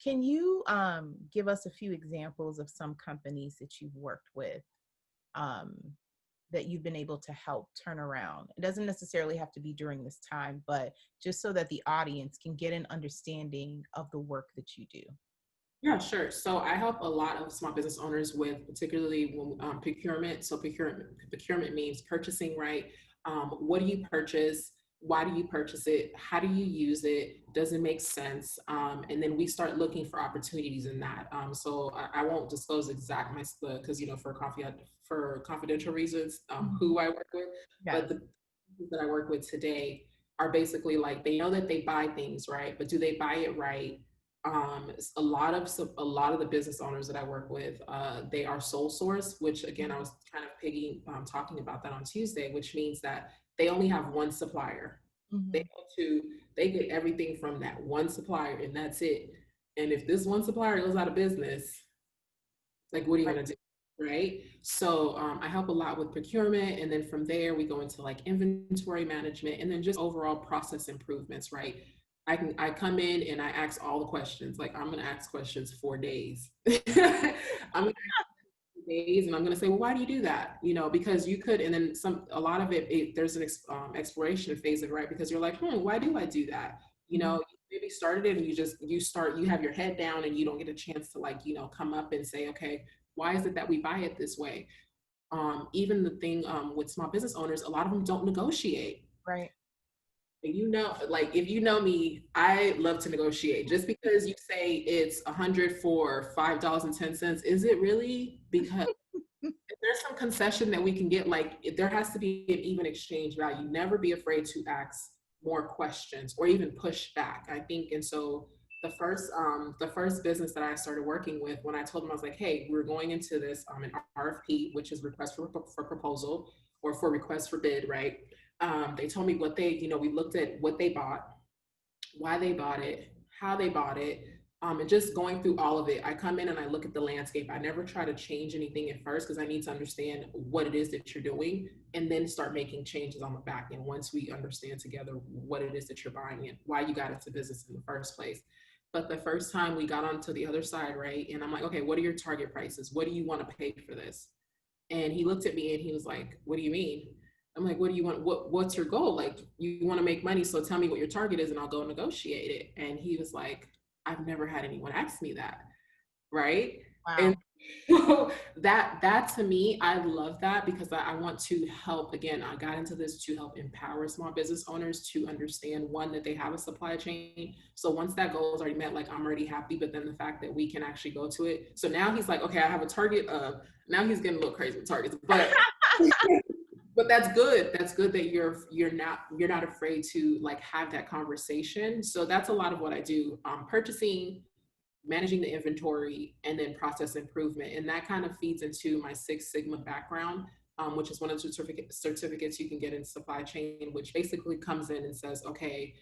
Can you give us a few examples of some companies that you've worked with um, that you've been able to help turn around? It doesn't necessarily have to be during this time, but just so that the audience can get an understanding of the work that you do. Yeah, sure. So I help a lot of small business owners with particularly when, procurement. So procurement means purchasing, right? What do you purchase? Why do you purchase it? How do you use it? Does it make sense? And then we start looking for opportunities in that. So I won't disclose exact my split because for confidential reasons, Mhm. who I work with, but Yes. the people that I work with today are basically like they know that they buy things, right? But do they buy it right? A lot of the business owners that I work with, they are sole source, which again I was kind of talking about that on Tuesday, which means that they only have one supplier. They Mhm. go to they get everything from that one supplier, and that's it. And if this one supplier goes out of business, like what are you Right. gonna do? Right. So I help a lot with procurement. And then from there, we go into like inventory management and then just overall process improvements. Right. I come in and I ask all the questions. Like I'm going to ask questions for days. I'm going to days and I'm going to say, well, why do you do that? Because you could, and then a lot of there's an exploration phase of it, right? Because you're like, why do I do that? Mhm. You maybe started it and you have your head down and you don't get a chance to like, come up and say, okay, why is it that we buy it this way? Even the thing with small business owners, a lot of them don't negotiate. Right. Like if you know me, I love to negotiate. Just because you say it's 100 for $5.10, is it really? Because if there's some concession that we can get, like there has to be an even exchange value. Never be afraid to ask more questions or even push back. I think, and so the first business that I started working with, when I told them, I was like, hey, we're going into this an RFP, which is request for proposal or for request for bid, right? They told me what we looked at what they bought, why they bought it, how they bought it, and just going through all of it. I come in and I look at the landscape. I never try to change anything at first because I need to understand what it is that you're doing and then start making changes on the back end once we understand together what it is that you're buying and why you got into business in the first place. But the first time we got onto the other side, right? And I'm like, okay, what are your target prices? What do you want to pay for this? And he looked at me and he was like, what do you mean? I'm like, what do you want? What's your goal? Like, you want to make money, so tell me what your target is and I'll go negotiate it. And he was like, I've never had anyone ask me that. Right. And Wow. so that to me, I love that because I want to help. Again, I got into this to help empower small business owners to understand one, that they have a supply chain. So once that goal is already met, like I'm already happy. But then the fact that we can actually go to it. So now he's like, okay, I have a target of, now he's getting a little crazy with targets, but that's good. That's good that you're not afraid to like have that conversation. So that's a lot of what I do. Purchasing, managing the inventory, and then process improvement. And that kind of feeds into my Six Sigma background, which is one of the certificates you can get in supply chain, which basically comes in and says, okay,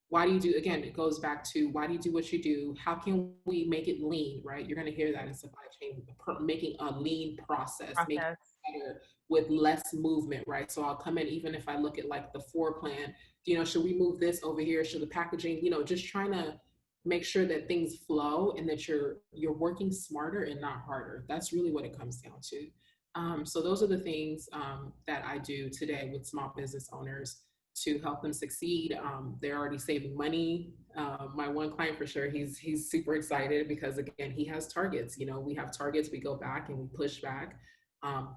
why do you do, again, it goes back to why do you do what you do? How can we make it lean, right? You're going to hear that in supply chain, making a lean process, making Process. it better with less movement, right? So I'll come in, even if I look at like the floor plan, should we move this over here? Should the packaging, just trying to make sure that things flow and that you're working smarter and not harder. That's really what it comes down to. So those are the things that I do today with small business owners to help them succeed. They're already saving money. My one client for sure, he's super excited because again, he has targets. We have targets. We go back and we push back.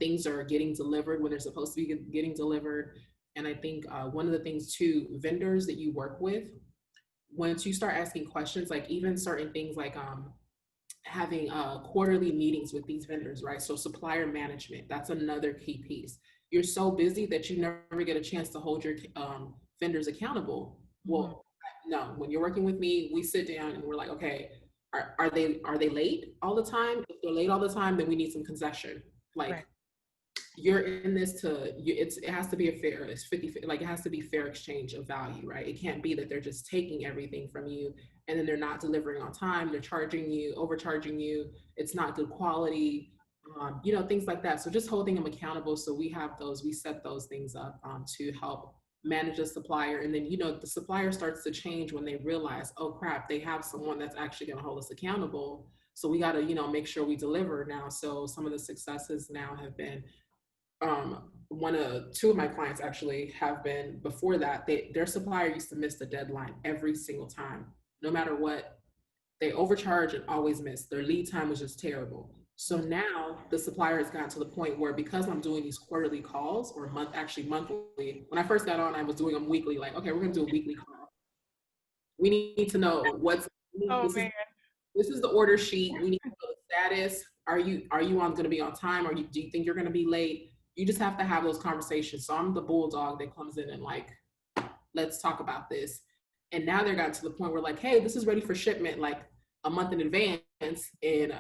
Things are getting delivered when they're supposed to be getting delivered. And I think one of the things too, vendors that you work with, once you start asking questions, like even certain things like having quarterly meetings with these vendors, right? So supplier management, that's another key piece. You're so busy that you never get a chance to hold your vendors accountable. Mhm. Well, no, when you're working with me, we sit down and we're like, okay, are they late all the time? If they're late all the time, then we need some concession. Right. Like you're in this it has to be a fair, it's 50, like it has to be fair exchange of value, right? It can't be that they're just taking everything from you and then they're not delivering on time, they're charging you, overcharging you, it's not good quality, things like that. So just holding them accountable. So we set those things up to help manage a supplier. And then, the supplier starts to change when they realize, oh crap, they have someone that's actually going to hold us accountable. So we got to, make sure we deliver now. So some of the successes now have been, two of my clients actually have been, before that, their supplier used to miss the deadline every single time, no matter what. They overcharge and always miss. Their lead time was just terrible. So now the supplier has gotten to the point where, because I'm doing these quarterly calls, or monthly. When I first got on, I was doing them weekly. Like, okay, we're gonna do a weekly call. We need to know Oh this is man. this is the order sheet. We need to know the status. Are you on going to be on time? Do you think you're going to be late? You just have to have those conversations. So I'm the bulldog that comes in and like, let's talk about this. And now they're gotten to the point where like, hey, this is ready for shipment like a month in advance. And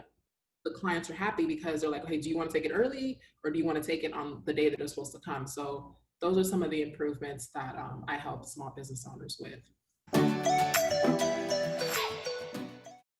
the clients are happy because they're like, hey, do you want to take it early, or do you want to take it on the day that it's supposed to come? So those are some of the improvements that I help small business owners with.